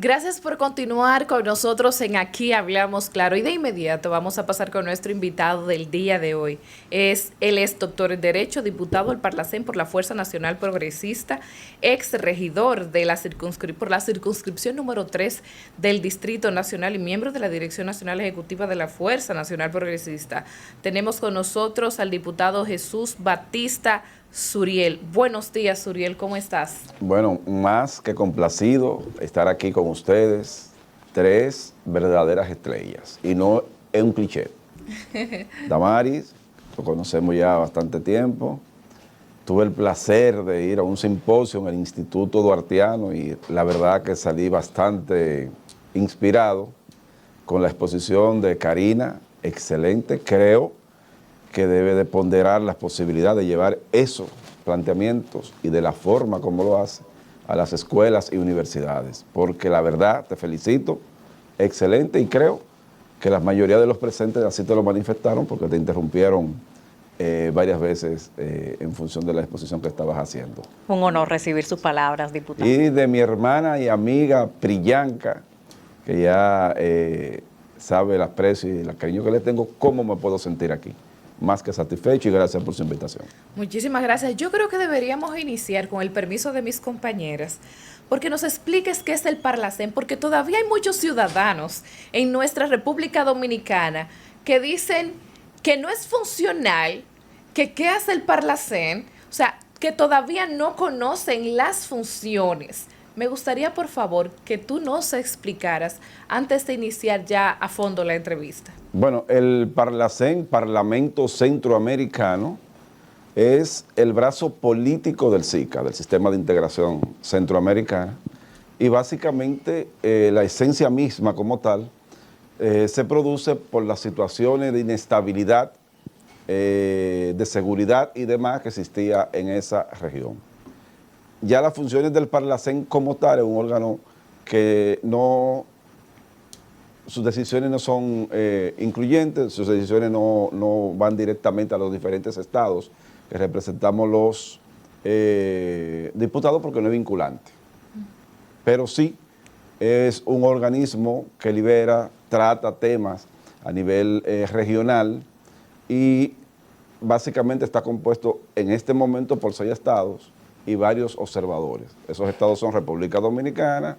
Gracias por continuar con nosotros en Aquí Hablamos Claro. Y de inmediato vamos a pasar con nuestro invitado del día de hoy. Él es doctor en Derecho, diputado al Parlacén por la Fuerza Nacional Progresista, ex regidor de por la circunscripción número 3 del Distrito Nacional y miembro de la Dirección Nacional Ejecutiva de la Fuerza Nacional Progresista. Tenemos con nosotros al diputado Jesús Batista Suriel. Buenos días, Suriel, ¿cómo estás? Bueno, más que complacido estar aquí con ustedes, tres verdaderas estrellas, y no es un cliché. Damaris, lo conocemos ya bastante tiempo, tuve el placer de ir a un simposio en el Instituto Duartiano y la verdad que salí bastante inspirado con la exposición de Karina, excelente, creo que debe de ponderar las posibilidades de llevar esos planteamientos y de la forma como lo hace a las escuelas y universidades, porque la verdad, te felicito, excelente, y creo que la mayoría de los presentes así te lo manifestaron porque te interrumpieron varias veces en función de la exposición que estabas haciendo. Un honor recibir sus palabras, diputado. Y de mi hermana y amiga Priyanka, que ya sabe el aprecio y el cariño que le tengo, ¿cómo me puedo sentir aquí? Más que satisfecho, y gracias por su invitación. Muchísimas gracias. Yo creo que deberíamos iniciar con el permiso de mis compañeras, porque nos expliques qué es el Parlacén, porque todavía hay muchos ciudadanos en nuestra República Dominicana que dicen que no es funcional, que qué hace el Parlacén, o sea, que todavía no conocen las funciones. Me gustaría, por favor, que tú nos explicaras antes de iniciar ya a fondo la entrevista. Bueno, el Parlacén, Parlamento Centroamericano, es el brazo político del SICA, del Sistema de Integración Centroamericana, y básicamente la esencia misma como tal se produce por las situaciones de inestabilidad, de seguridad y demás que existía en esa región. Ya las funciones del Parlacén como tal es un órgano que no, sus decisiones no son incluyentes, sus decisiones no van directamente a los diferentes estados que representamos los diputados, porque no es vinculante. Pero sí es un organismo que libera, trata temas a nivel regional, y básicamente está compuesto en este momento por 6 estados y varios observadores. Esos estados son República Dominicana,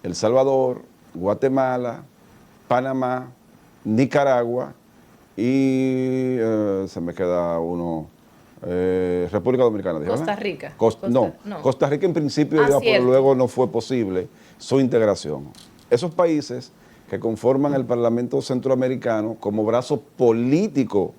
El Salvador, Guatemala, Panamá, Nicaragua y se me queda uno, República Dominicana. ¿Dijo, Costa ¿verdad? Rica. No, Costa Rica en principio iba, pero luego no fue posible su integración. Esos países que conforman el Parlamento Centroamericano como brazo político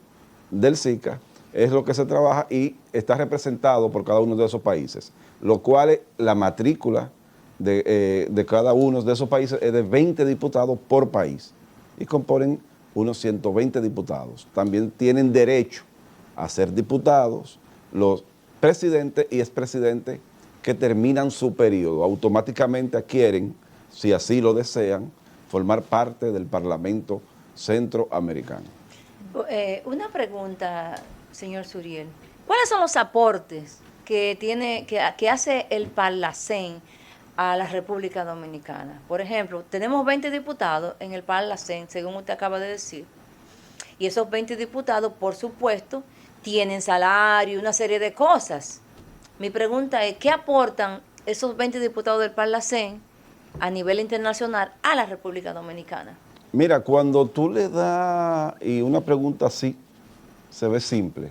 del SICA es lo que se trabaja y está representado por cada uno de esos países, lo cual la matrícula de cada uno de esos países es de 20 diputados por país y componen unos 120 diputados. También tienen derecho a ser diputados los presidentes y expresidentes que terminan su periodo. Automáticamente adquieren, si así lo desean, formar parte del Parlamento Centroamericano. Una pregunta, señor Suriel. ¿Cuáles son los aportes que hace el Parlacén a la República Dominicana? Por ejemplo, tenemos 20 diputados en el Parlacén, según usted acaba de decir, y esos 20 diputados, por supuesto, tienen salario y una serie de cosas. Mi pregunta es, ¿qué aportan esos 20 diputados del Parlacén a nivel internacional a la República Dominicana? Mira, cuando tú le das, y una pregunta así, se ve simple,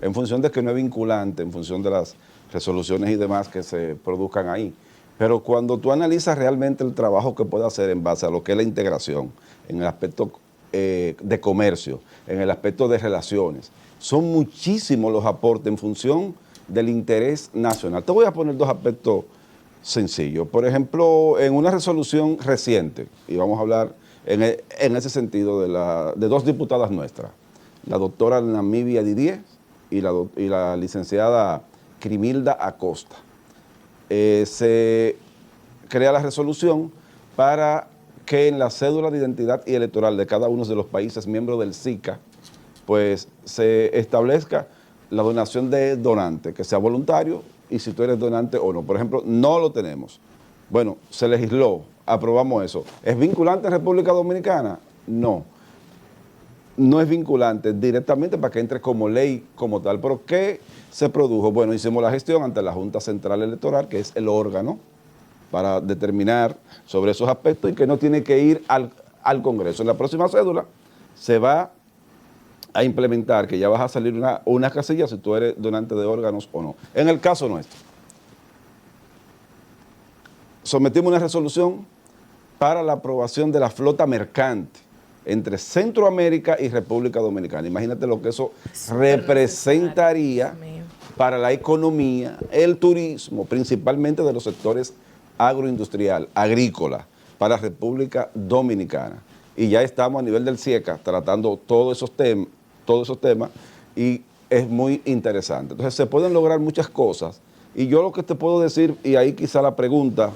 en función de que no es vinculante, en función de las resoluciones y demás que se produzcan ahí. Pero cuando tú analizas realmente el trabajo que puede hacer en base a lo que es la integración, en el aspecto de comercio, en el aspecto de relaciones, son muchísimos los aportes en función del interés nacional. Te voy a poner 2 aspectos sencillos. Por ejemplo, en una resolución reciente, y vamos a hablar en ese sentido de 2 diputadas nuestras, la doctora Namibia Didier y la licenciada Crimilda Acosta. Se crea la resolución para que en la cédula de identidad y electoral de cada uno de los países miembros del SICA, pues se establezca la donación de donante, que sea voluntario, y si tú eres donante o no. Por ejemplo, no lo tenemos. Bueno, se legisló aprobamos eso. ¿Es vinculante en República Dominicana? No. No es vinculante directamente para que entre como ley como tal. ¿Pero qué se produjo? Bueno, hicimos la gestión ante la Junta Central Electoral, que es el órgano para determinar sobre esos aspectos y que no tiene que ir al Congreso. En la próxima cédula se va a implementar que ya vas a salir una casilla si tú eres donante de órganos o no. En el caso nuestro, sometimos una resolución para la aprobación de la flota mercante entre Centroamérica y República Dominicana. Imagínate lo que eso representaría para la economía, el turismo, principalmente de los sectores agroindustrial, agrícola, para República Dominicana. Y ya estamos a nivel del CIECA tratando todos esos temas y es muy interesante. Entonces se pueden lograr muchas cosas y yo lo que te puedo decir, y ahí quizá la pregunta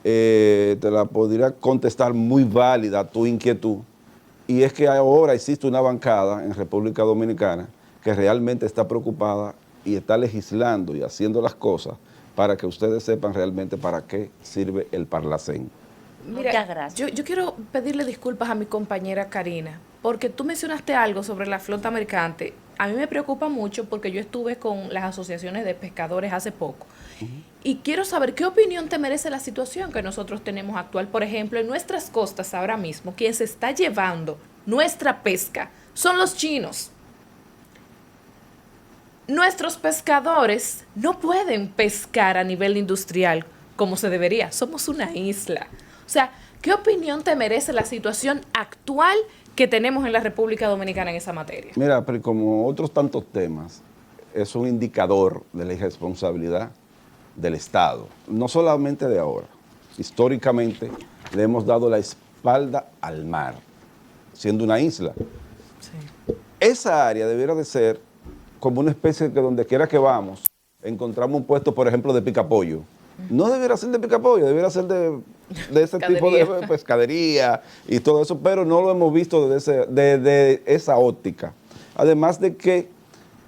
te la podría contestar muy válida tu inquietud, y es que ahora existe una bancada en República Dominicana que realmente está preocupada y está legislando y haciendo las cosas para que ustedes sepan realmente para qué sirve el Parlacén. Mira, muchas gracias. Yo quiero pedirle disculpas a mi compañera Karina, porque tú mencionaste algo sobre la flota mercante. A mí me preocupa mucho porque yo estuve con las asociaciones de pescadores hace poco. Y quiero saber qué opinión te merece la situación que nosotros tenemos actual. Por ejemplo, en nuestras costas ahora mismo, quien se está llevando nuestra pesca son los chinos. Nuestros pescadores no pueden pescar a nivel industrial como se debería. Somos una isla. O sea, ¿qué opinión te merece la situación actual que tenemos en la República Dominicana en esa materia? Mira, pero como otros tantos temas, es un indicador de la irresponsabilidad del Estado, no solamente de ahora. Históricamente le hemos dado la espalda al mar, siendo una isla. Sí. Esa área debiera de ser como una especie de que donde quiera que vamos, encontramos un puesto, por ejemplo, de picapollo. No debiera ser de picapollo, debiera ser de ese tipo de pescadería y todo eso, pero no lo hemos visto desde esa óptica. Además de que,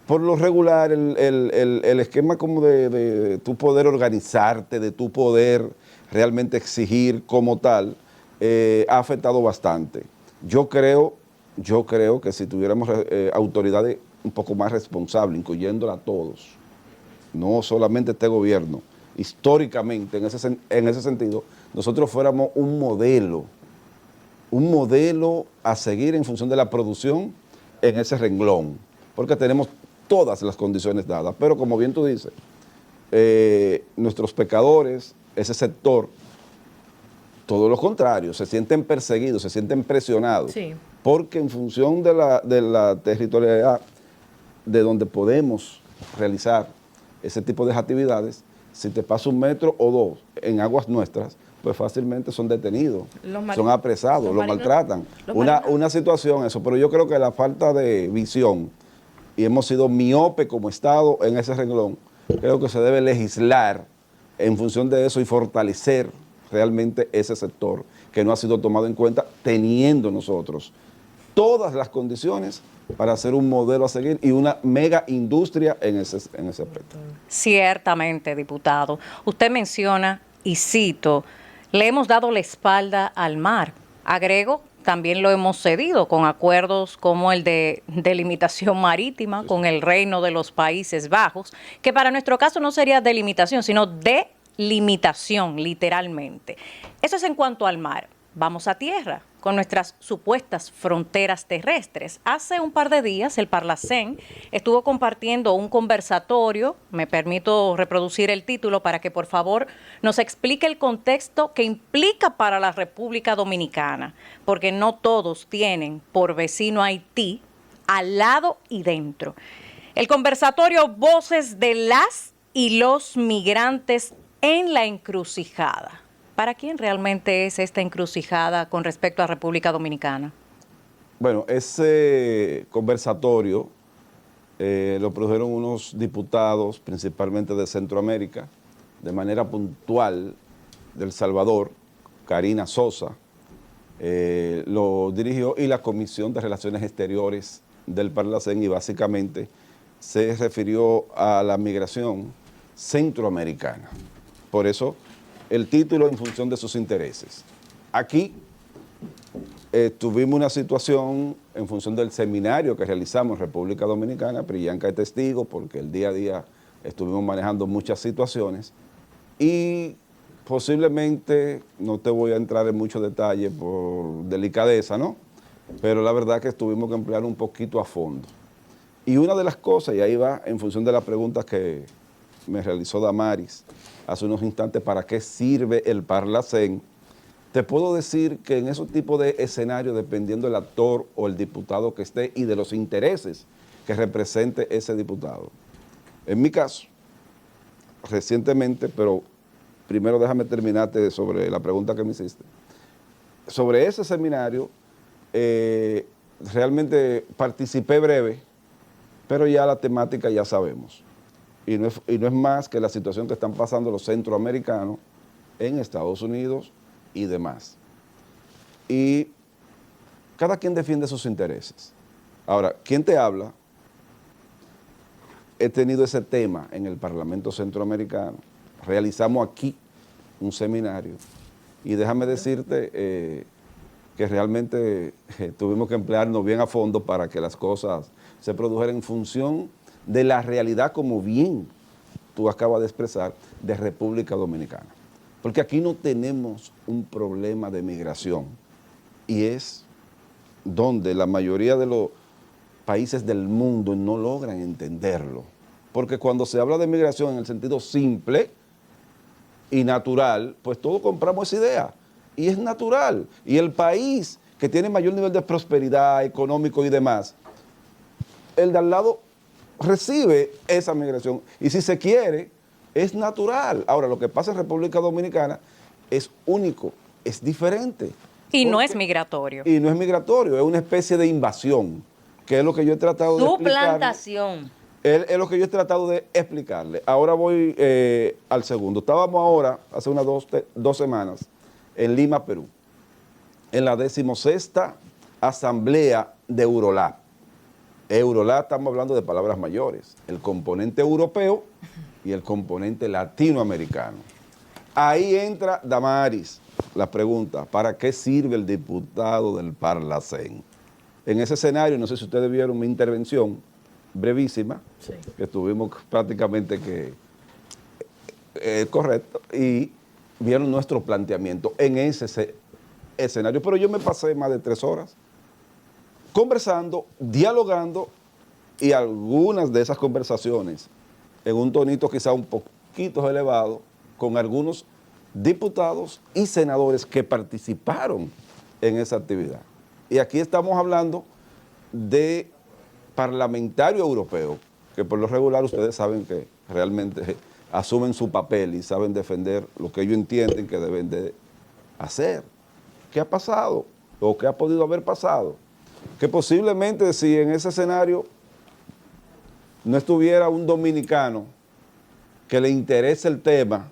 por lo regular, el esquema como de tu poder organizarte, de tu poder realmente exigir como tal, ha afectado bastante. Yo creo que si tuviéramos autoridades un poco más responsables, incluyéndola a todos, no solamente este gobierno, históricamente, en ese sentido, nosotros fuéramos un modelo a seguir en función de la producción en ese renglón, porque tenemos todas las condiciones dadas, pero como bien tú dices, nuestros pescadores, ese sector, todo lo contrario, se sienten perseguidos, se sienten presionados, sí, porque en función de la territorialidad de donde podemos realizar ese tipo de actividades, si te pasa 1 metro o 2 en aguas nuestras, pues fácilmente son detenidos, son apresados, los maltratan. Una situación eso, pero yo creo que la falta de visión, y hemos sido miope como Estado en ese renglón, creo que se debe legislar en función de eso y fortalecer realmente ese sector que no ha sido tomado en cuenta, teniendo nosotros todas las condiciones para hacer un modelo a seguir y una mega industria en ese aspecto. Ciertamente, diputado. Usted menciona, y cito, le hemos dado la espalda al mar. Agrego, también lo hemos cedido con acuerdos como el de delimitación marítima con el Reino de los Países Bajos, que para nuestro caso no sería delimitación, sino delimitación, literalmente. Eso es en cuanto al mar. Vamos a tierra, con nuestras supuestas fronteras terrestres. Hace un par de días el Parlacén estuvo compartiendo un conversatorio, me permito reproducir el título para que por favor nos explique el contexto que implica para la República Dominicana, porque no todos tienen por vecino Haití al lado y dentro. El conversatorio Voces de las y los migrantes en la encrucijada. ¿Para quién realmente es esta encrucijada con respecto a República Dominicana? Bueno, ese conversatorio lo produjeron unos diputados, principalmente de Centroamérica, de manera puntual, de El Salvador, Karina Sosa, lo dirigió, y la Comisión de Relaciones Exteriores del Parlacén, y básicamente se refirió a la migración centroamericana. Por eso el título en función de sus intereses. Aquí tuvimos una situación en función del seminario que realizamos en República Dominicana. Priyanka es testigo porque el día a día estuvimos manejando muchas situaciones y posiblemente, no te voy a entrar en muchos detalles por delicadeza, ¿no? Pero la verdad que tuvimos que emplear un poquito a fondo. Y una de las cosas, y ahí va en función de la pregunta que me realizó Damaris hace unos instantes, ¿para qué sirve el Parlacén? Te puedo decir que en esos tipos de escenarios, dependiendo del actor o el diputado que esté y de los intereses que represente ese diputado. En mi caso, recientemente, pero primero déjame terminarte sobre la pregunta que me hiciste. Sobre ese seminario, realmente participé breve, pero ya la temática ya sabemos. Y no es más que la situación que están pasando los centroamericanos en Estados Unidos y demás. Y cada quien defiende sus intereses. Ahora, ¿quién te habla? He tenido ese tema en el Parlamento Centroamericano. Realizamos aquí un seminario y déjame decirte que realmente tuvimos que emplearnos bien a fondo para que las cosas se produjeran en función de la realidad, como bien tú acabas de expresar, de República Dominicana. Porque aquí no tenemos un problema de migración y es donde la mayoría de los países del mundo no logran entenderlo. Porque cuando se habla de migración en el sentido simple y natural, pues todos compramos esa idea y es natural. Y el país que tiene mayor nivel de prosperidad económico y demás, el de al lado recibe esa migración y si se quiere, es natural. Ahora, lo que pasa en República Dominicana es único, es diferente. Y no es migratorio. Y no es migratorio, es una especie de invasión, que es lo que yo he tratado de explicar. Suplantación. Es lo que yo he tratado de explicarle. Ahora voy al segundo. Estábamos ahora, hace unas dos semanas, en Lima, Perú, en la 16ª Asamblea de Eurolab. Eurolab, estamos hablando de palabras mayores, el componente europeo y el componente latinoamericano. Ahí entra Damaris, la pregunta, ¿para qué sirve el diputado del Parlacén? En ese escenario, no sé si ustedes vieron mi intervención brevísima, sí, que tuvimos prácticamente que, correcto, y vieron nuestro planteamiento en ese escenario, pero yo me pasé más de 3 horas conversando, dialogando, y algunas de esas conversaciones en un tonito quizá un poquito elevado con algunos diputados y senadores que participaron en esa actividad. Y aquí estamos hablando de parlamentarios europeos, que por lo regular ustedes saben que realmente asumen su papel y saben defender lo que ellos entienden que deben de hacer. ¿Qué ha pasado? ¿O qué ha podido haber pasado? Que posiblemente si en ese escenario no estuviera un dominicano que le interese el tema,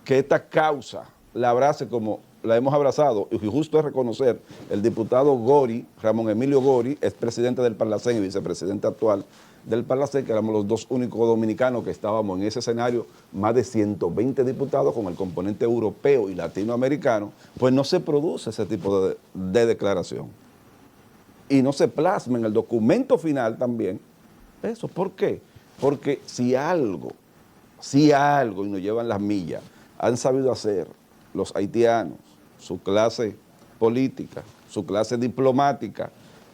que esta causa la abrace como la hemos abrazado, y justo es reconocer, el diputado Gori, Ramón Emilio Gori, es presidente del Parlacén y vicepresidente actual del Parlacén, que éramos los dos únicos dominicanos que estábamos en ese escenario, más de 120 diputados con el componente europeo y latinoamericano, pues no se produce ese tipo de declaración. Y no se plasma en el documento final también eso. ¿Por qué? Porque si algo, y nos llevan las millas, han sabido hacer los haitianos, su clase política, su clase diplomática,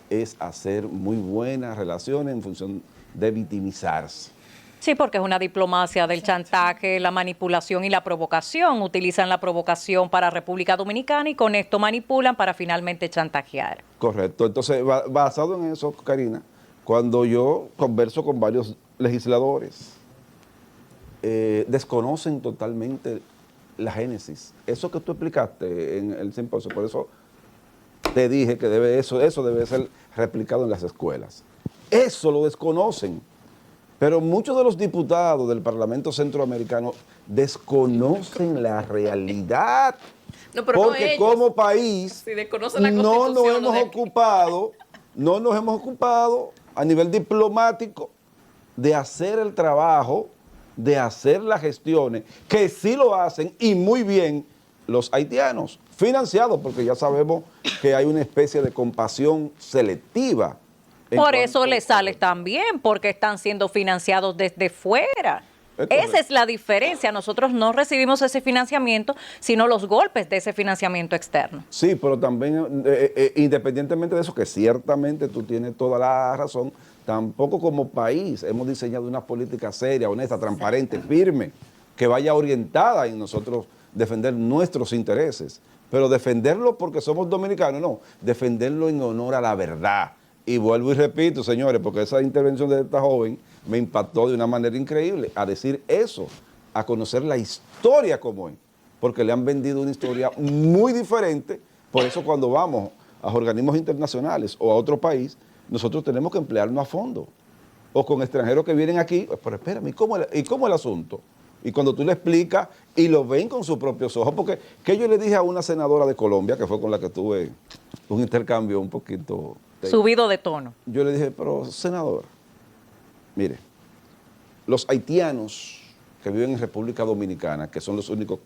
es hacer muy buenas relaciones en función de victimizarse. Sí, porque es una diplomacia del chantaje, la manipulación y la provocación. Utilizan la provocación para República Dominicana y con esto manipulan para finalmente chantajear. Correcto. Entonces, basado en eso, Karina, cuando yo converso con varios legisladores, desconocen totalmente la génesis. Eso que tú explicaste en el simposio, por eso te dije que eso debe ser replicado en las escuelas. Eso lo desconocen. Pero muchos de los diputados del Parlamento Centroamericano desconocen la realidad. No, pero porque no ellos, como país si desconocen la no nos Constitución hemos ocupado a nivel diplomático de hacer el trabajo de hacer las gestiones, que sí lo hacen y muy bien los haitianos, financiados, porque ya sabemos que hay una especie de compasión selectiva. Por eso les sale tan bien, porque están siendo financiados desde fuera. Esa es la diferencia. Nosotros no recibimos ese financiamiento, sino los golpes de ese financiamiento externo. Sí, pero también, independientemente de eso, que ciertamente tú tienes toda la razón, tampoco como país hemos diseñado una política seria, honesta, transparente, firme, que vaya orientada en nosotros defender nuestros intereses. Pero defenderlo porque somos dominicanos, no, defenderlo en honor a la verdad. Y vuelvo y repito, señores, porque esa intervención de esta joven me impactó de una manera increíble, a decir eso, a conocer la historia como es, porque le han vendido una historia muy diferente. Por eso cuando vamos a organismos internacionales o a otro país, nosotros tenemos que emplearnos a fondo. O con extranjeros que vienen aquí, pero espérame, ¿y cómo el asunto? Y cuando tú le explicas y lo ven con sus propios ojos, porque que yo le dije a una senadora de Colombia, que fue con la que tuve un intercambio un poquito subido de tono. Yo le dije, pero senador, mire, los haitianos que viven en República Dominicana, que son los únicos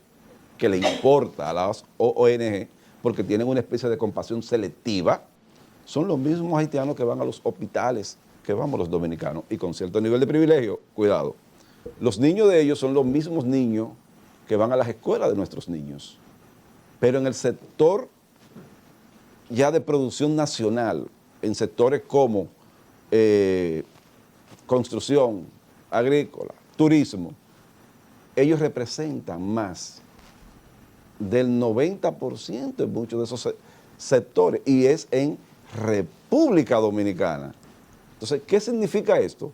que le importa a las ONG, porque tienen una especie de compasión selectiva, son los mismos haitianos que van a los hospitales que vamos los dominicanos, y con cierto nivel de privilegio, cuidado, los niños de ellos son los mismos niños que van a las escuelas de nuestros niños, pero en el sector ya de producción nacional, en sectores como construcción, agrícola, turismo, ellos representan más del 90% en muchos de esos sectores, y es en República Dominicana. Entonces, ¿qué significa esto?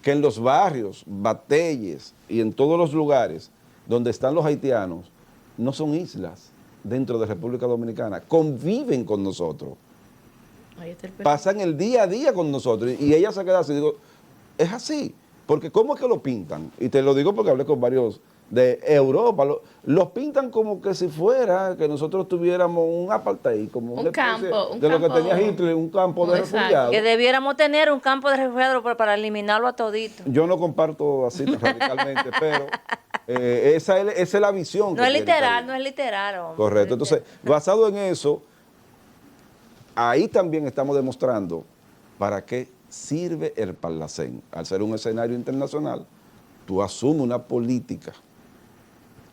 Que en los barrios, bateyes y en todos los lugares donde están los haitianos, no son islas dentro de República Dominicana, conviven con nosotros. Pasan el día a día con nosotros, y ella se queda así, digo, es así, porque ¿cómo es que lo pintan? Y te lo digo porque hablé con varios de Europa, los pintan como que si fuera que nosotros tuviéramos un apartheid, como un campo, de lo que tenía Hitler, un campo de refugiados. Que debiéramos tener un campo de refugiados para eliminarlo a todito. Yo no comparto así tan radicalmente, pero esa es la visión. No es literal, no es literal. Hombre. Correcto, entonces, basado en eso, ahí también estamos demostrando para qué sirve el Parlacén. Al ser un escenario internacional, tú asumes una política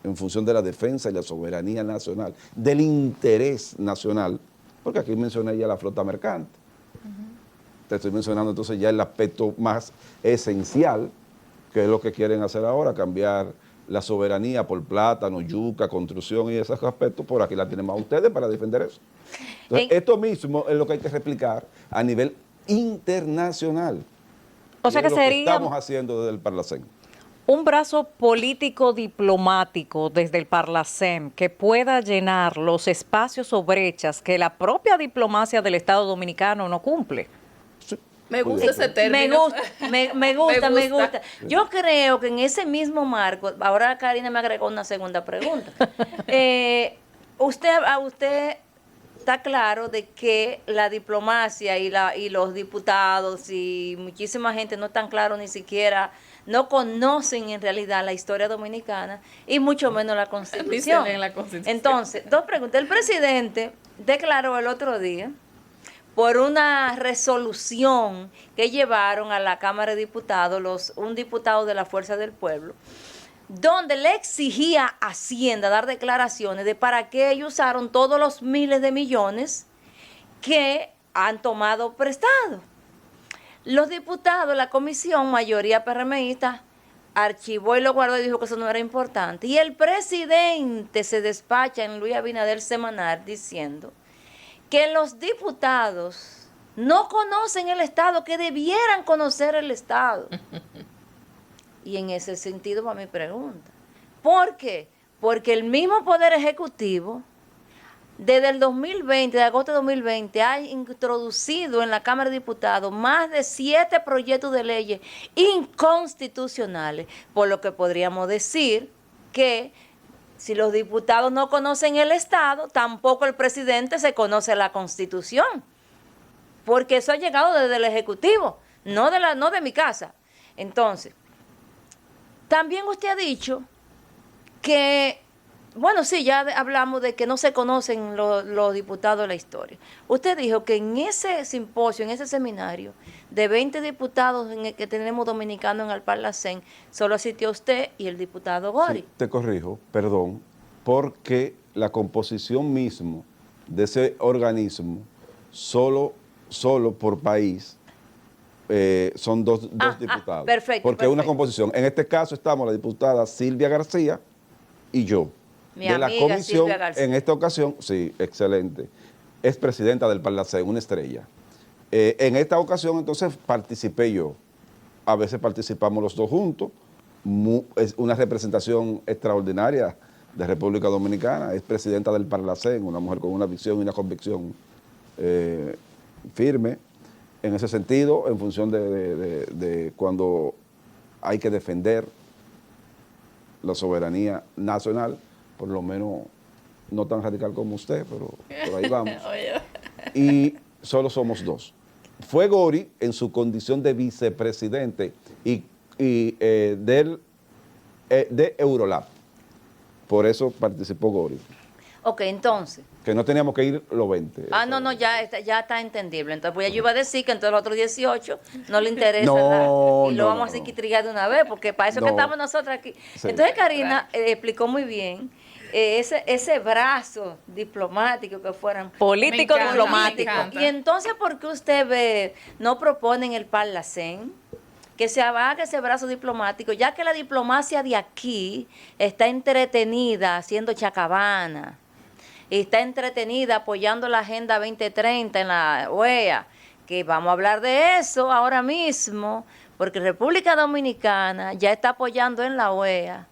en función de la defensa y la soberanía nacional, del interés nacional, porque aquí mencioné ya la flota mercante. Te estoy mencionando entonces ya el aspecto más esencial, que es lo que quieren hacer ahora, cambiar la soberanía por plátano, yuca, construcción y esos aspectos. Por aquí la tenemos a ustedes para defender eso. Entonces, esto mismo es lo que hay que replicar a nivel internacional. O sea que sería... lo que estamos haciendo desde el Parlacén. Un brazo político diplomático desde el Parlacén que pueda llenar los espacios o brechas que la propia diplomacia del Estado Dominicano no cumple. Me gusta ese término. Me gusta. Yo creo que en ese mismo marco, ahora Karina me agregó una segunda pregunta. Usted está claro de que la diplomacia y los diputados y muchísima gente no están claros ni siquiera, no conocen en realidad la historia dominicana y mucho menos la Constitución. Entonces, dos preguntas. El presidente declaró el otro día, por una resolución que llevaron a la Cámara de Diputados, un diputado de la Fuerza del Pueblo, donde le exigía a Hacienda dar declaraciones de para qué ellos usaron todos los miles de millones que han tomado prestado. Los diputados, la comisión, mayoría PRMista, archivó y lo guardó y dijo que eso no era importante. Y el presidente se despacha en Luis Abinader Semanal diciendo que los diputados no conocen el Estado, que debieran conocer el Estado. Y en ese sentido va mi pregunta. ¿Por qué? Porque el mismo Poder Ejecutivo, desde el 2020, de agosto de 2020, ha introducido en la Cámara de Diputados más de 7 proyectos de leyes inconstitucionales, por lo que podríamos decir que si los diputados no conocen el Estado, tampoco el presidente se conoce la Constitución, porque eso ha llegado desde el Ejecutivo, no de mi casa. Entonces, También usted ha dicho que, bueno, sí, ya hablamos de que no se conocen los diputados de la historia. Usted dijo que en ese simposio, en ese seminario, de 20 diputados en el que tenemos dominicanos en el Parlacén, solo asistió usted y el diputado Gori. Sí, te corrijo, perdón, porque la composición mismo de ese organismo, solo por país, son dos diputados. Perfecto. Porque es una composición. En este caso estamos la diputada Silvia García y yo. Mi de la amiga comisión, Silvia García. en esta ocasión, sí, excelente, es presidenta del Parlacén, una estrella. En esta ocasión, entonces, participé yo. A veces participamos los dos juntos. Es una representación extraordinaria de República Dominicana. Es presidenta del Parlacén, una mujer con una visión y una convicción firme en ese sentido, en función de cuando hay que defender la soberanía nacional, por lo menos no tan radical como usted, pero por ahí vamos. Y solo somos dos. Fue Gori en su condición de vicepresidente de Eurolab. Por eso participó Gori. Ok, entonces. Que no teníamos que ir los 20. No, ya está entendible. Entonces, pues yo iba a decir que entonces los otros 18 no le interesa No, nada. Y lo no, vamos a hacer quitrigar de una vez, porque para eso No. que estamos nosotros aquí. Sí. Entonces, Karina explicó muy bien ese brazo diplomático que fueran Político Me encanta, diplomático. me encanta. Y entonces, ¿por qué usted no propone en el Parlacén que se haga ese brazo diplomático, ya que la diplomacia de aquí está entretenida haciendo chacabana, está entretenida apoyando la Agenda 2030 en la OEA, que vamos a hablar de eso ahora mismo, porque República Dominicana ya está apoyando en la OEA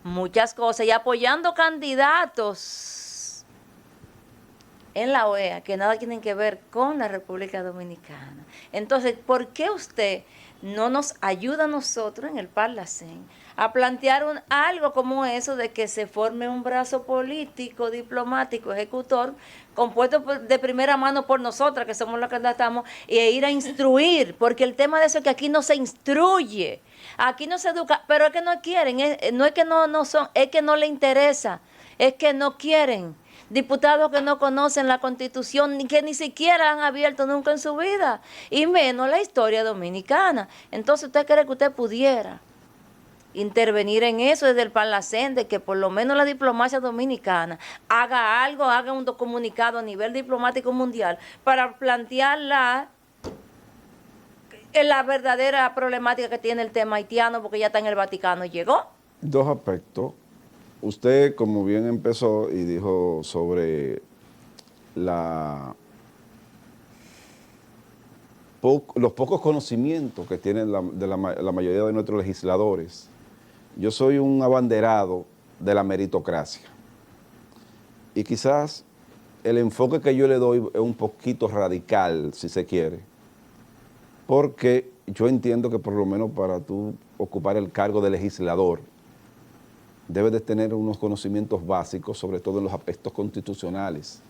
muchas cosas y apoyando candidatos en la OEA que nada tienen que ver con la República Dominicana. Entonces, ¿por qué usted no nos ayuda a nosotros en el Parlacén a plantear algo como eso de que se forme un brazo político, diplomático, ejecutor, compuesto de primera mano por nosotras, que somos las que estamos, e ir a instruir? Porque el tema de eso es que aquí no se instruye, aquí no se educa, pero es que no quieren, no es que no son, es que no le interesa, es que no quieren. Diputados que no conocen la Constitución, ni que ni siquiera han abierto nunca en su vida, y menos la historia dominicana. Entonces, ¿usted cree que usted pudiera intervenir en eso desde el Parlacén, de que por lo menos la diplomacia dominicana haga algo, haga un comunicado a nivel diplomático mundial para plantear la verdadera problemática que tiene el tema haitiano, porque ya está en el Vaticano y llegó? Dos aspectos. Usted, como bien empezó y dijo sobre los pocos conocimientos que tienen la mayoría de nuestros legisladores, yo soy un abanderado de la meritocracia. Y quizás el enfoque que yo le doy es un poquito radical, si se quiere, porque yo entiendo que por lo menos para tú ocupar el cargo de legislador, debes de tener unos conocimientos básicos, sobre todo en los aspectos constitucionales.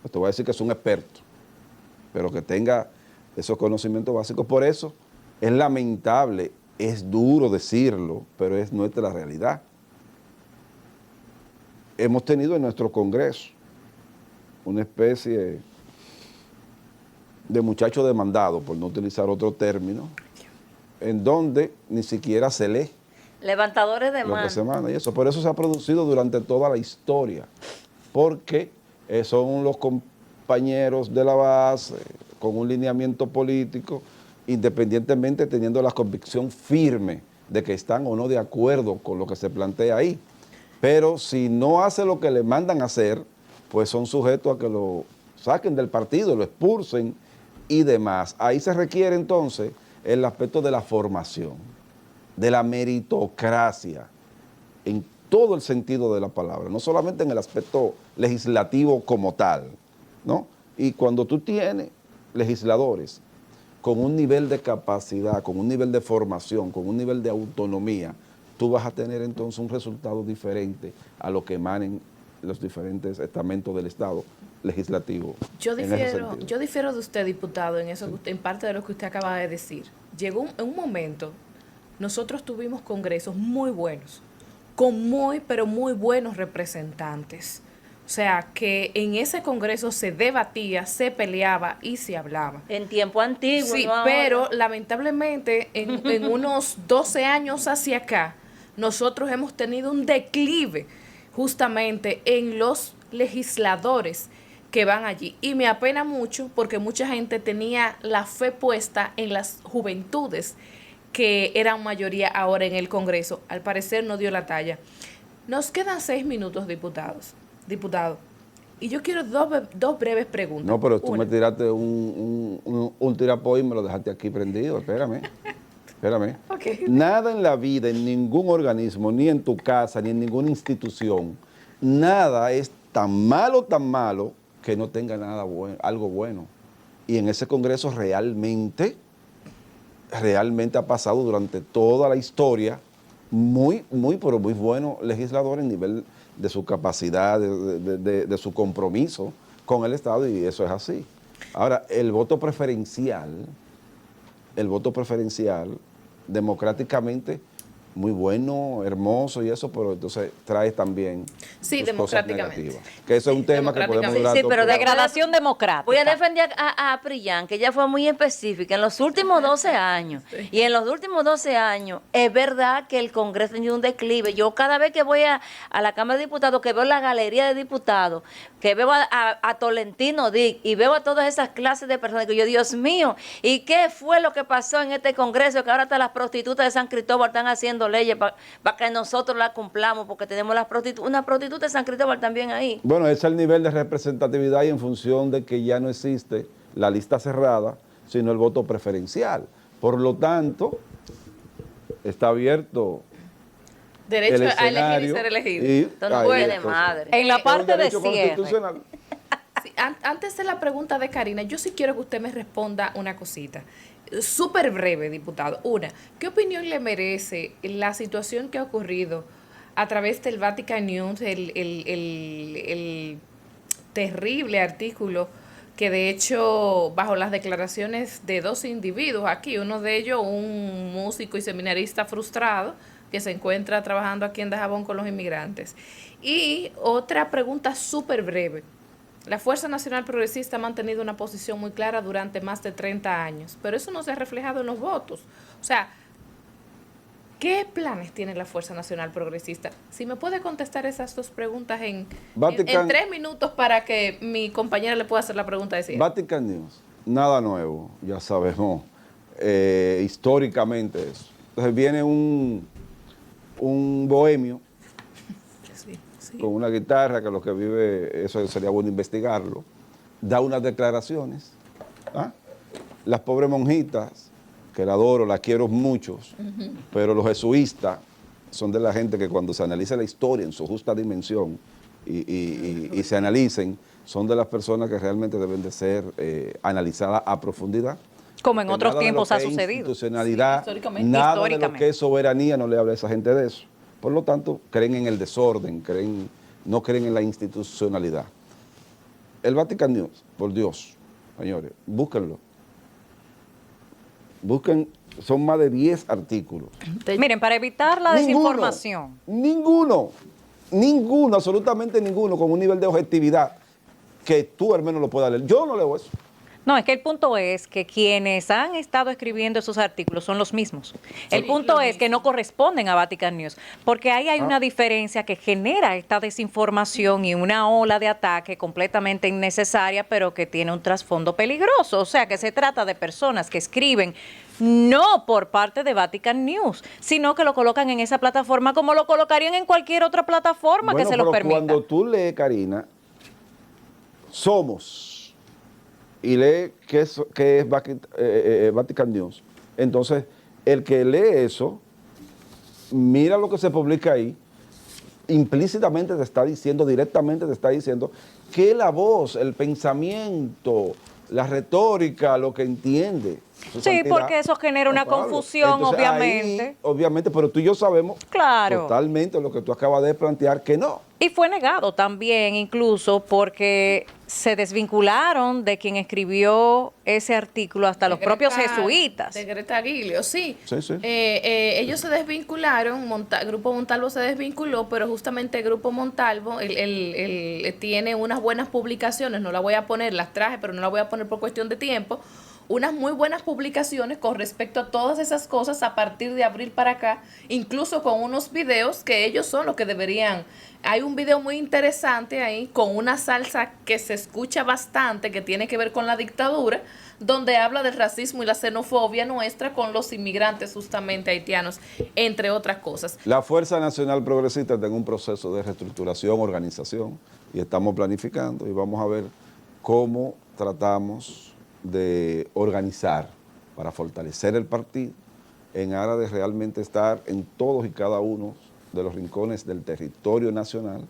Te voy a decir que es un experto, pero que tenga esos conocimientos básicos. Por eso es lamentable, es duro decirlo, pero es nuestra realidad. Hemos tenido en nuestro Congreso una especie de muchacho demandado, por no utilizar otro término, en donde ni siquiera se lee Levantadores de lo que mano. se manda y eso. Por eso se ha producido durante toda la historia, porque son los compañeros de la base con un lineamiento político, independientemente teniendo la convicción firme de que están o no de acuerdo con lo que se plantea ahí. Pero si no hace lo que le mandan a hacer, pues son sujetos a que lo saquen del partido, lo expulsen y demás. Ahí se requiere entonces el aspecto de la formación, de la meritocracia, en todo el sentido de la palabra, no solamente en el aspecto legislativo como tal, ¿no? Y cuando tú tienes legisladores con un nivel de capacidad, con un nivel de formación, con un nivel de autonomía, tú vas a tener entonces un resultado diferente a lo que emanen los diferentes estamentos del Estado legislativo. Yo en ese difiero, sentido. yo difiero de usted, diputado, en eso, en parte de lo que usted acaba de decir. Llegó un momento, nosotros tuvimos congresos muy buenos, con muy, pero muy buenos representantes. O sea, que en ese congreso se debatía, se peleaba y se hablaba. En tiempo antiguo, Sí, no ahora. pero lamentablemente en unos 12 años hacia acá, nosotros hemos tenido un declive justamente en los legisladores que van allí. Y me apena mucho porque mucha gente tenía la fe puesta en las juventudes que eran mayoría ahora en el Congreso. Al parecer no dio la talla. Nos quedan 6 minutos, diputado. Y yo quiero dos breves preguntas. No, pero tú Una. me tiraste un tirapo y me lo dejaste aquí prendido. Espérame. Ok. Nada en la vida, en ningún organismo, ni en tu casa, ni en ninguna institución, nada es tan malo que no tenga nada bueno, algo bueno. Y en ese Congreso realmente ha pasado durante toda la historia pero muy buenos legisladores en nivel de su capacidad, de su compromiso con el Estado, y eso es así. Ahora, el voto preferencial, democráticamente, muy bueno, hermoso y eso, pero entonces trae también Sí, sus cosas democráticamente. negativas. Que eso es un tema que podemos durar Sí, todo pero el programa. Degradación democrática. Voy a defender a Priyán, que ella fue muy específica. En los últimos 12 años, y en los últimos 12 años, es verdad que el Congreso ha tenido un declive. Yo cada vez que voy a la Cámara de Diputados, que veo la galería de diputados, que veo a Tolentino Dick y veo a todas esas clases de personas, que yo, Dios mío, ¿y qué fue lo que pasó en este Congreso? Que ahora hasta las prostitutas de San Cristóbal están haciendo leyes para que nosotros las cumplamos, porque tenemos una prostituta de San Cristóbal también ahí. Bueno, ese es el nivel de representatividad, y en función de que ya no existe la lista cerrada, sino el voto preferencial. Por lo tanto, está abierto Derecho el a elegir y escenario. ser elegido. Esto no ahí, puede de entonces, madre. En la es un parte de derecho cierre. constitucional. Sí, antes de la pregunta de Karina, yo sí quiero que usted me responda una cosita. Súper breve, diputado. Una, ¿qué opinión le merece la situación que ha ocurrido a través del Vatican News, el terrible artículo que de hecho, bajo las declaraciones de dos individuos aquí, uno de ellos un músico y seminarista frustrado que se encuentra trabajando aquí en Dajabón con los inmigrantes? Y otra pregunta súper breve. La Fuerza Nacional Progresista ha mantenido una posición muy clara durante más de 30 años, pero eso no se ha reflejado en los votos. O sea, ¿qué planes tiene la Fuerza Nacional Progresista? Si me puede contestar esas dos preguntas en 3 minutos para que mi compañera le pueda hacer la pregunta de cierre. Vatican News, nada nuevo, ya sabemos históricamente eso. Entonces viene un bohemio Sí. con una guitarra, que lo que vive, eso sería bueno investigarlo, da unas declaraciones. Las pobres monjitas, que la adoro, la quiero muchos, pero los jesuitas son de la gente que cuando se analiza la historia en su justa dimensión y se analicen, son de las personas que realmente deben de ser analizadas a profundidad. Como en Que otros nada de tiempos lo ha que es sucedido. Institucionalidad, históricamente. nada de lo Históricamente. que es soberanía, no le habla a esa gente de eso. Por lo tanto, creen en el desorden, no creen en la institucionalidad. El Vatican News, por Dios, señores, búsquenlo. Busquen, son más de 10 artículos. Miren, para evitar la desinformación. Ninguno, absolutamente ninguno, con un nivel de objetividad que tú al menos lo puedas leer. Yo no leo eso. No, es que el punto es que quienes han estado escribiendo esos artículos son los mismos. El punto es que no corresponden a Vatican News, porque ahí hay una diferencia que genera esta desinformación y una ola de ataque completamente innecesaria, pero que tiene un trasfondo peligroso. O sea, que se trata de personas que escriben no por parte de Vatican News, sino que lo colocan en esa plataforma como lo colocarían en cualquier otra plataforma que se los permita. Cuando tú lees, Karina, Somos, y lee qué es Vatican News, entonces el que lee eso, mira lo que se publica ahí, implícitamente te está diciendo, directamente te está diciendo que la voz, el pensamiento, la retórica, lo que entiende. Sí, porque eso genera una confusión, entonces, obviamente. ahí, obviamente, pero tú y yo sabemos Claro. totalmente lo que tú acabas de plantear, que no. Y fue negado también, incluso porque se desvincularon de quien escribió ese artículo, hasta los propios jesuitas. De Greta Giglio, sí. Sí, sí. Ellos se desvincularon, Grupo Montalvo se desvinculó, pero justamente Grupo Montalvo él tiene unas buenas publicaciones, no la voy a poner, las traje, pero no la voy a poner por cuestión de tiempo, unas muy buenas publicaciones con respecto a todas esas cosas a partir de abril para acá, incluso con unos videos que ellos son los que deberían. Hay un video muy interesante ahí con una salsa que se escucha bastante, que tiene que ver con la dictadura, donde habla del racismo y la xenofobia nuestra con los inmigrantes justamente haitianos, entre otras cosas. La Fuerza Nacional Progresista está en un proceso de reestructuración, organización, y estamos planificando y vamos a ver cómo tratamos de organizar para fortalecer el partido en aras de realmente estar en todos y cada uno de los rincones del territorio nacional,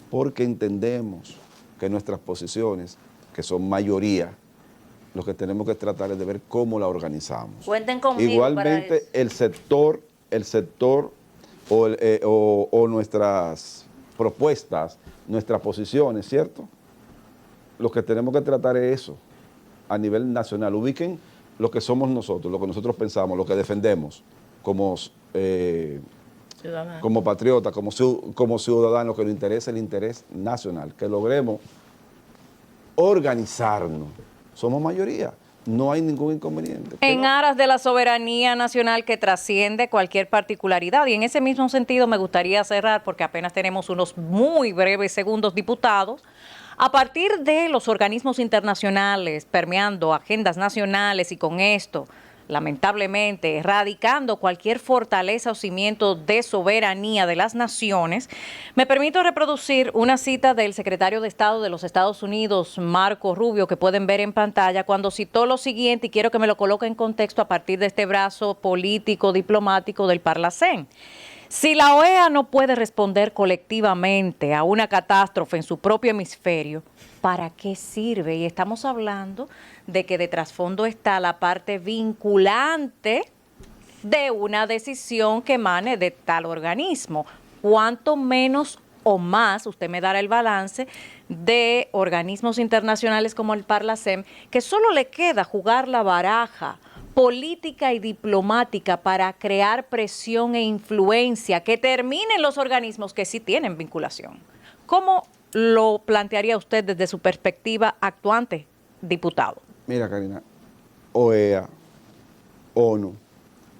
porque entendemos que nuestras posiciones, que son mayoría, lo que tenemos que tratar es de ver cómo la organizamos. Cuenten conmigo. Igualmente, para eso. el sector o nuestras propuestas, nuestras posiciones, ¿cierto? Lo que tenemos que tratar es eso, a nivel nacional. Ubiquen lo que somos nosotros, lo que nosotros pensamos, lo que defendemos como patriotas, como ciudadanos, que nos interesa el interés nacional, que logremos organizarnos. Somos mayoría, no hay ningún inconveniente. En aras de la soberanía nacional que trasciende cualquier particularidad. Y en ese mismo sentido me gustaría cerrar, porque apenas tenemos unos muy breves segundos, diputados. A partir de los organismos internacionales permeando agendas nacionales y con esto, lamentablemente, erradicando cualquier fortaleza o cimiento de soberanía de las naciones, me permito reproducir una cita del secretario de Estado de los Estados Unidos, Marco Rubio, que pueden ver en pantalla, cuando citó lo siguiente, y quiero que me lo coloque en contexto a partir de este brazo político, diplomático del Parlacén. Si la OEA no puede responder colectivamente a una catástrofe en su propio hemisferio, ¿para qué sirve? Y estamos hablando de que de trasfondo está la parte vinculante de una decisión que emane de tal organismo. ¿Cuánto menos o más, usted me dará el balance, de organismos internacionales como el Parlacén, que solo le queda jugar la baraja política y diplomática para crear presión e influencia, que terminen los organismos que sí tienen vinculación? ¿Cómo lo plantearía usted desde su perspectiva actuante, diputado? Mira, Karina, OEA, ONU,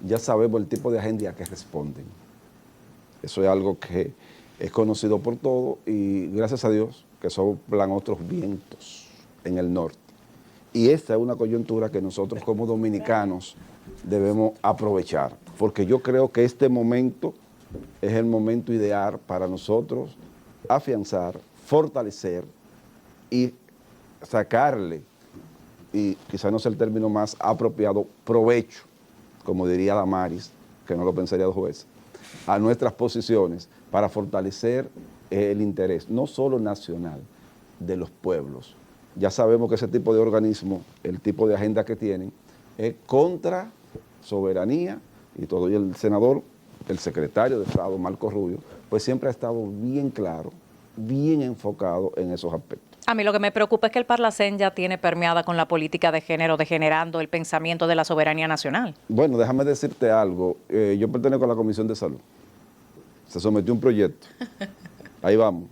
ya sabemos el tipo de agenda a que responden. Eso es algo que es conocido por todos y gracias a Dios que soplan otros vientos en el norte. Y esta es una coyuntura que nosotros como dominicanos debemos aprovechar, porque yo creo que este momento es el momento ideal para nosotros afianzar, fortalecer y sacarle, y quizá no sea el término más apropiado, provecho, como diría Damaris, que no lo pensaría dos veces, a nuestras posiciones para fortalecer el interés, no solo nacional, de los pueblos. Ya sabemos que ese tipo de organismo, el tipo de agenda que tienen, es contra soberanía y todo. Y el senador, el secretario de Estado, Marco Rubio, pues siempre ha estado bien claro, bien enfocado en esos aspectos. A mí lo que me preocupa es que el Parlacén ya tiene permeada con la política de género, degenerando el pensamiento de la soberanía nacional. Bueno, déjame decirte algo. Yo pertenezco a la Comisión de Salud. Se sometió un proyecto. Ahí vamos.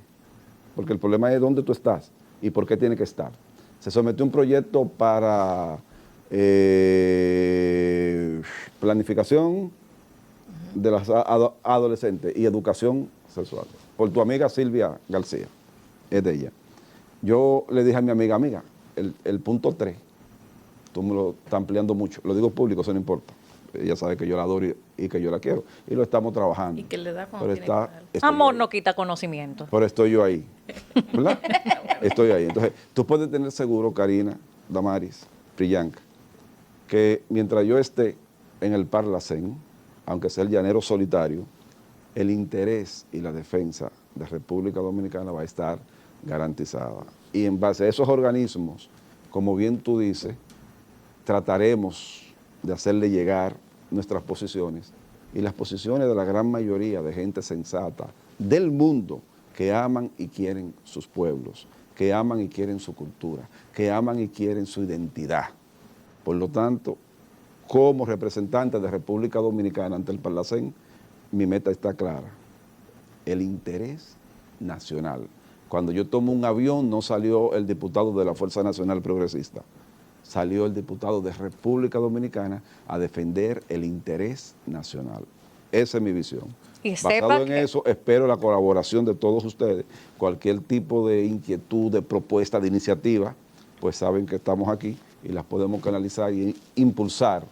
Porque el problema es dónde tú estás y por qué tiene que estar. Se sometió un proyecto para planificación de los adolescentes y educación sexual. Por tu amiga Silvia García, es de ella. Yo le dije a mi amiga, el punto 3, tú me lo estás ampliando mucho, lo digo público, eso no importa. Ella sabe que yo la adoro y que yo la quiero, y lo estamos trabajando. Y que le da cuando pero tiene que dar. Amor no quita conocimiento. Pero estoy yo ahí, ¿verdad? Estoy ahí. Entonces, tú puedes tener seguro, Karina, Damaris, Priyanka, que mientras yo esté en el Parlacén, aunque sea el llanero solitario, el interés y la defensa de República Dominicana va a estar garantizada. Y en base a esos organismos, como bien tú dices, trataremos de hacerle llegar nuestras posiciones y las posiciones de la gran mayoría de gente sensata del mundo que aman y quieren sus pueblos, que aman y quieren su cultura, que aman y quieren su identidad. Por lo tanto, como representante de República Dominicana ante el Parlacén, mi meta está clara, el interés nacional. Cuando yo tomo un avión no salió el diputado de la Fuerza Nacional Progresista, salió el diputado de República Dominicana a defender el interés nacional. Esa es mi visión. Y Basado en eso, espero la colaboración de todos ustedes. Cualquier tipo de inquietud, de propuesta, de iniciativa, pues saben que estamos aquí y las podemos canalizar y impulsar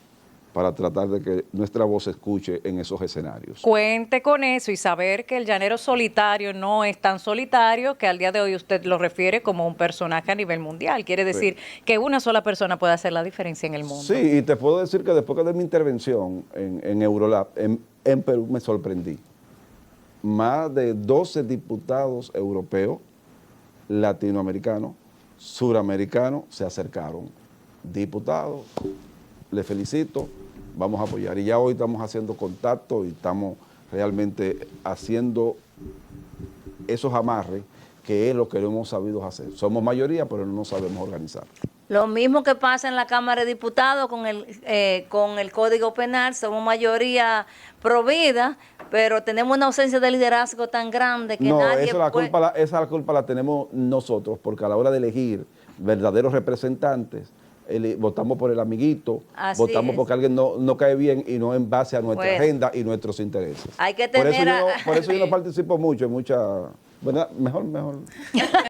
para tratar de que nuestra voz se escuche en esos escenarios. Cuente con eso y saber que el llanero solitario no es tan solitario que al día de hoy usted lo refiere como un personaje a nivel mundial. Quiere decir que una sola persona puede hacer la diferencia en el mundo. Sí, y te puedo decir que después de mi intervención en Eurolab, en Perú, me sorprendí. Más de 12 diputados europeos, latinoamericanos, suramericanos se acercaron. Diputados, les felicito, vamos a apoyar. Y ya hoy estamos haciendo contacto y estamos realmente haciendo esos amarres, que es lo que no hemos sabido hacer. Somos mayoría, pero no nos sabemos organizar. Lo mismo que pasa en la Cámara de Diputados con el Código Penal, somos mayoría provida, pero tenemos una ausencia de liderazgo tan grande que No, nadie esa la culpa la tenemos nosotros, porque a la hora de elegir verdaderos representantes, votamos por el amiguito, Así votamos es. porque alguien no cae bien y no en base a nuestra Bueno. agenda y nuestros intereses. Hay que Por eso tener por eso yo no participo mucho en muchas, ¿verdad? Mejor.